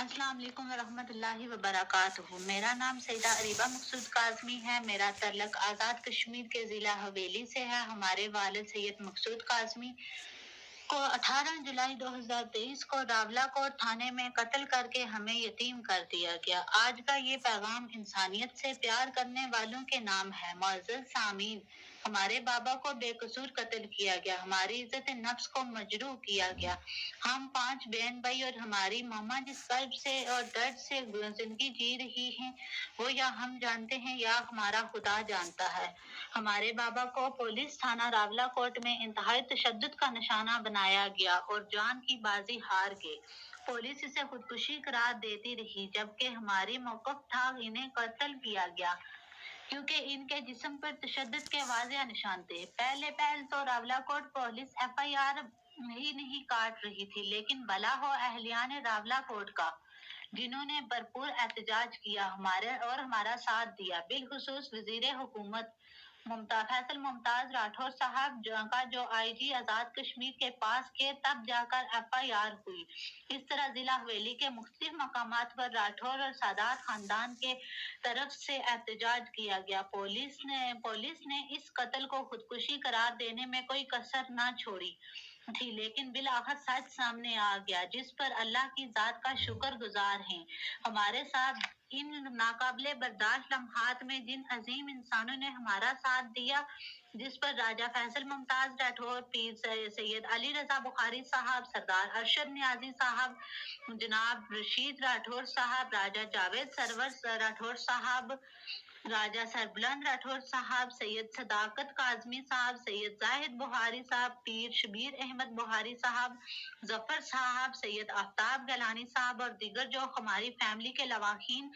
السلام علیکم ورحمۃ اللہ وبرکاتہ۔ میرا نام سیدہ اریبہ مقصود کاظمی ہے۔ میرا تعلق آزاد کشمیر کے ضلع حویلی سے ہے۔ ہمارے والد سید مقصود کاظمی کو 18 جولائی 2023 کو راولا کوٹ تھانے میں قتل کر کے ہمیں یتیم کر دیا گیا۔ آج کا یہ پیغام انسانیت سے پیار کرنے والوں کے نام ہے۔ معزز سامعین، ہمارے بابا کو بے قصور قتل کیا گیا، ہماری عزت نفس کو مجروح کیا گیا۔ ہم 5 بہن بھائی اور ہماری ماما جس قلب سے اور درد سے زندگی جی رہی ہیں، وہ یا ہم جانتے ہیں یا ہمارا خدا جانتا ہے۔ ہمارے بابا کو پولیس تھانہ راولا کوٹ میں انتہائی تشدد کا نشانہ بنایا گیا اور جان کی بازی ہار گئے۔ پولیس اسے خودکشی قرار دیتی رہی، جبکہ ہماری موقف تھا انہیں قتل کیا گیا کیونکہ ان کے جسم پر تشدد کے واضح نشان تھے۔ پہلے تو راولا کوٹ پولیس FIR ہی نہیں کاٹ رہی تھی، لیکن بھلا ہو اہلیان راولا کوٹ کا، جنہوں نے بھرپور احتجاج کیا ہمارا ساتھ دیا۔ بالخصوص وزیر حکومت فیصل ممتاز راٹھور صاحب کا جو IG آزاد کشمیر کے پاس گئے، تب جا کر FIR ہوئی۔ اس طرح ضلع حویلی کے مختلف مقامات پر راٹھور اور سادات خاندان کے طرف سے احتجاج کیا گیا۔ پولیس نے اس قتل کو خودکشی قرار دینے میں کوئی کسر نہ چھوڑی تھی، لیکن بالآخر سچ سامنے آ گیا، جس پر اللہ کی ذات کا شکر گزار ہیں۔ ہمارے ساتھ ان ناقابل برداشت لمحات میں جن عظیم انسانوں نے ہمارا ساتھ دیا، جس پر راجہ فیصل ممتاز راٹھور، پیر سید علی رضا بخاری صاحب، سردار ارشد نیازی صاحب، جناب رشید راٹھور صاحب، راجہ جاوید سرور راٹھور صاحب، راجہ سربلند راٹھور صاحب، سید صداقت کاظمی صاحب، سید زاہد بخاری صاحب، پیر شبیر احمد بخاری صاحب، ظفر صاحب، سید آفتاب گیلانی صاحب اور دیگر جو ہماری فیملی کے لواحقین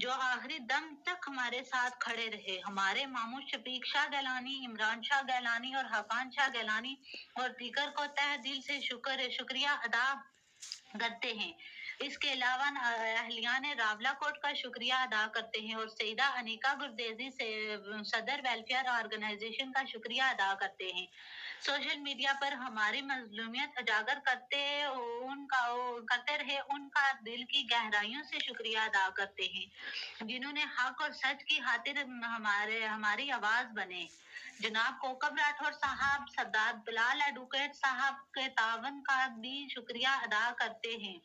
جو آخری دم تک ہمارے ساتھ کھڑے رہے۔ ہمارے ماموں شفیق شاہ گیلانی، عمران شاہ گیلانی اور حقان شاہ گیلانی اور دیگر کو تہہ دل سے شکریہ ادا کرتے ہیں۔ اس کے علاوہ اہلیان راولا کوٹ کا شکریہ ادا کرتے ہیں اور سیدہ انیکا گردیزی سے صدر ویلفیئر آرگنائزیشن کا شکریہ ادا کرتے ہیں۔ سوشل میڈیا پر ہماری مظلومیت اجاگر کرتے رہے ان کا دل کی گہرائیوں سے شکریہ ادا کرتے ہیں، جنہوں نے حق اور سچ کی خاطر ہماری آواز بنے۔ جناب کوکب راٹھور صاحب، سردار بلال ایڈوکیٹ صاحب کے تعاون کا بھی شکریہ ادا کرتے ہیں۔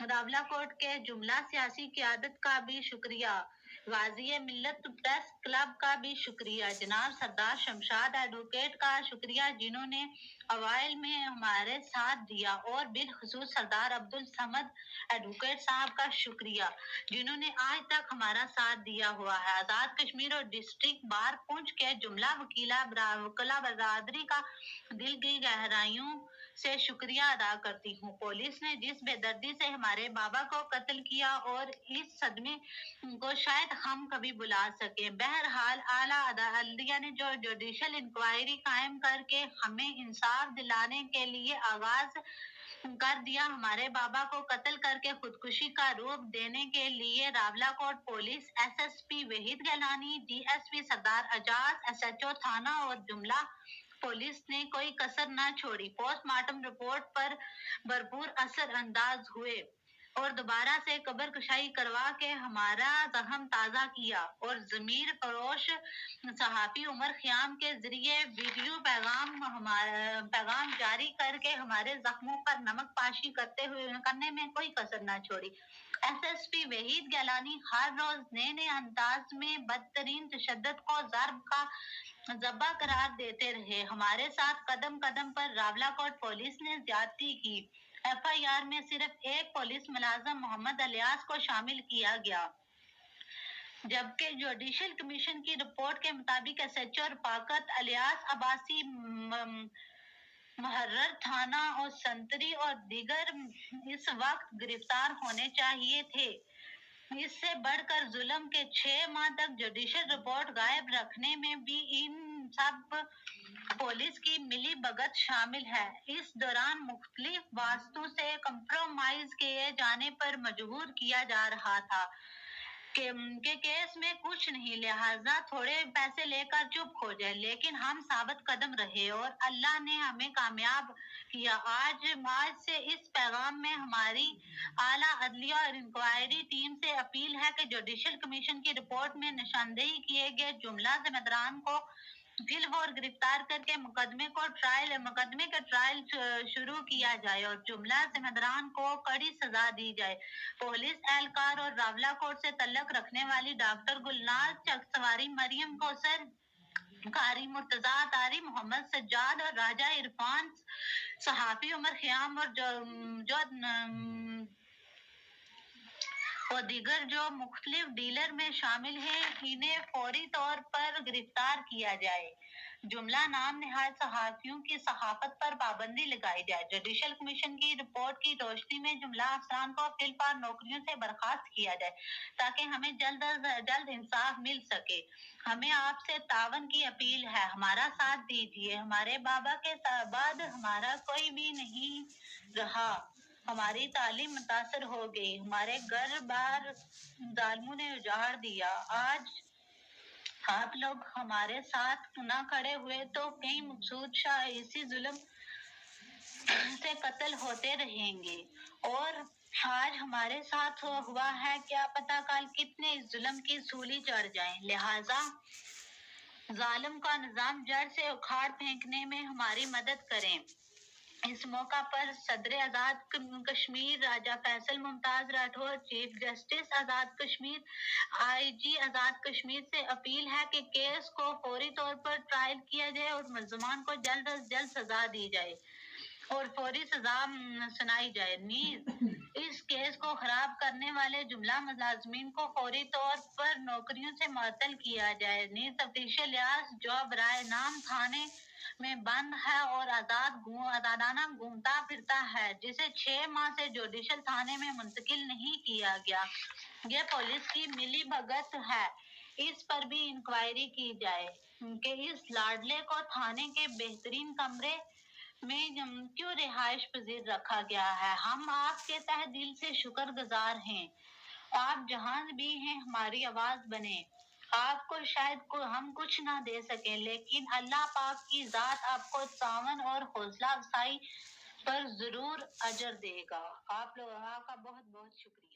راولا کوٹ کے جملہ سیاسی قیادت کا بھی شکریہ۔ غازی ملت پریس کلب کا بھی شکریہ۔ جناب سردار شمشاد ایڈوکیٹ کا شکریہ، جنہوں نے اوائل میں ہمارے ساتھ دیا، اور بالخصوص سردار عبدالصمد ایڈوکیٹ صاحب کا شکریہ، جنہوں نے آج تک ہمارا ساتھ دیا ہوا ہے۔ آزاد کشمیر اور ڈسٹرکٹ بار پونچھ کے جملہ وکلا برادری کا دل کی گہرائیوں سے شکریہ ادا کرتی ہوں۔ پولیس نے جس بے دردی سے ہمارے بابا کو قتل کیا اور اس صدمے کو شاید ہم کبھی بھلا سکیں۔ بہرحال اعلیٰ عدلیہ نے جو جوڈیشل انکوائری قائم کر کے ہمیں انصاف دلانے کے لیے آغاز کر دیا، ہمارے بابا کو قتل کر کے خودکشی کا روپ دینے کے لیے Rawalakot police, SSP Waheed Gilani, DSP Sardar اعجاز، SHO تھانہ اور جملہ پولیس نے کوئی کسر نہ چھوڑی۔ پوسٹ مارٹم رپورٹ پر بھرپور اثر انداز ہوئے اور دوبارہ سے قبر کشائی کروا کے ہمارا زخم تازہ کیا، اور ضمیر فروش صحافی عمر خیام کے ذریعے ویڈیو پیغام جاری کر کے ہمارے زخموں پر نمک پاشی کرنے میں کوئی کسر نہ چھوڑی۔ SSP وحید گیلانی ہر روز نئے انداز میں بدترین تشدد کو ضرب کا ذبح قرار دیتے رہے۔ ہمارے ساتھ قدم قدم پر راولا کوٹ پولیس نے زیادتی کی۔ FIR میں صرف ایک پولیس ملازم محمد الیاس کو شامل کیا گیا، جبکہ جوڈیشل کمیشن کی رپورٹ کے مطابق SHO رفاقت الیاس عباسی، محرر تھانہ اور سنتری اور دیگر اس وقت گرفتار ہونے چاہیے تھے۔ اس سے بڑھ کر ظلم کے 6 ماہ تک جوڈیشل رپورٹ غائب رکھنے میں بھی ان سب پولیس کی ملی بھگت شامل ہے۔ اس دوران مختلف واسطوں سے کمپرومائز کیے جانے پر مجبور کیا جا رہا تھا کے کیس میں کچھ نہیں، لہٰذا تھوڑے پیسے لے کر چپ ہو جائے، لیکن ہم ثابت قدم رہے اور اللہ نے ہمیں کامیاب کیا۔ آج سے اس پیغام میں ہماری اعلیٰ عدلیہ اور انکوائری ٹیم سے اپیل ہے کہ جوڈیشل کمیشن کی رپورٹ میں نشاندہی کیے گئے جملہ ذمہ داران کو فی الفور گرفتار کر کے مقدمے کا ٹرائل شروع کیا جائے اور جملہ ذمہ داران کو کڑی سزا دی جائے۔ پولیس اہلکار اور راولہ کوٹ سے تعلق رکھنے والی ڈاکٹر گلناز چک سواری، مریم کوثر قاری، مرتضیٰ اطہری، محمد سجاد اور راجہ عرفان، صحافی عمر خیام اور دیگر جو مختلف ڈیلر میں شامل ہیں، انہیں فوری طور پر گرفتار کیا جائے۔ جملہ نام نہاد صحافیوں کی صحافت پر پابندی لگائی جائے۔ جوڈیشل کمیشن کی رپورٹ کی روشنی میں جملہ افسران کو فی الفور نوکریوں سے برخاست کیا جائے تاکہ ہمیں جلد از جلد انصاف مل سکے۔ ہمیں آپ سے تعاون کی اپیل ہے، ہمارا ساتھ دیجیے۔ ہمارے بابا کے بعد ہمارا کوئی بھی نہیں رہا، ہماری تعلیم متاثر ہو گئی، ہمارے گھر بار ظالموں نے اجاڑ دیا۔ آج آپ لوگ ہمارے ساتھ نہ کھڑے ہوئے تو کئی مقصود شاہ اسی ظلم سے قتل ہوتے رہیں گے، اور آج ہمارے ساتھ ہوا ہے، کیا پتہ کل کتنے اس ظلم کی سولی چڑھ جائیں۔ لہٰذا ظالم کا نظام جڑ سے اکھاڑ پھینکنے میں ہماری مدد کریں۔ اس موقع پر صدر آزاد کشمیر راجہ فیصل ممتاز راٹھور، چیف جسٹس آزاد کشمیر، آئی جی آزاد کشمیر سے اپیل ہے کہ کیس کو فوری طور پر ٹرائل کیا جائے اور ملزمان کو جلد از جلد سزا دی جائے اور فوری سزا سنائی جائے۔ نیز اس کیس کو خراب کرنے والے جملہ ملازمین کو فوری طور پر نوکریوں سے معطل کیا جائے۔ نیز تفتیشی الیاس جو برائے نام تھانے میں بند ہے اور آزادانہ گھومتا پھرتا ہے، جسے 6 ماہ سے جوڈیشل تھانے میں منتقل نہیں کیا گیا، یہ پولیس کی ملی بھگت ہے، اس پر بھی انکوائری کی جائے کہ اس لاڈلے کو تھانے کے بہترین کمرے میں کیوں رہائش پذیر رکھا گیا ہے۔ ہم آپ کے تہہ دل سے شکر گزار ہیں، آپ جہاں بھی ہیں ہماری آواز بنیں۔ آپ کو شاید ہم کچھ نہ دے سکیں، لیکن اللہ پاک کی ذات آپ کو تعاون اور حوصلہ افزائی پر ضرور اجر دے گا۔ آپ لوگوں کا بہت بہت شکریہ۔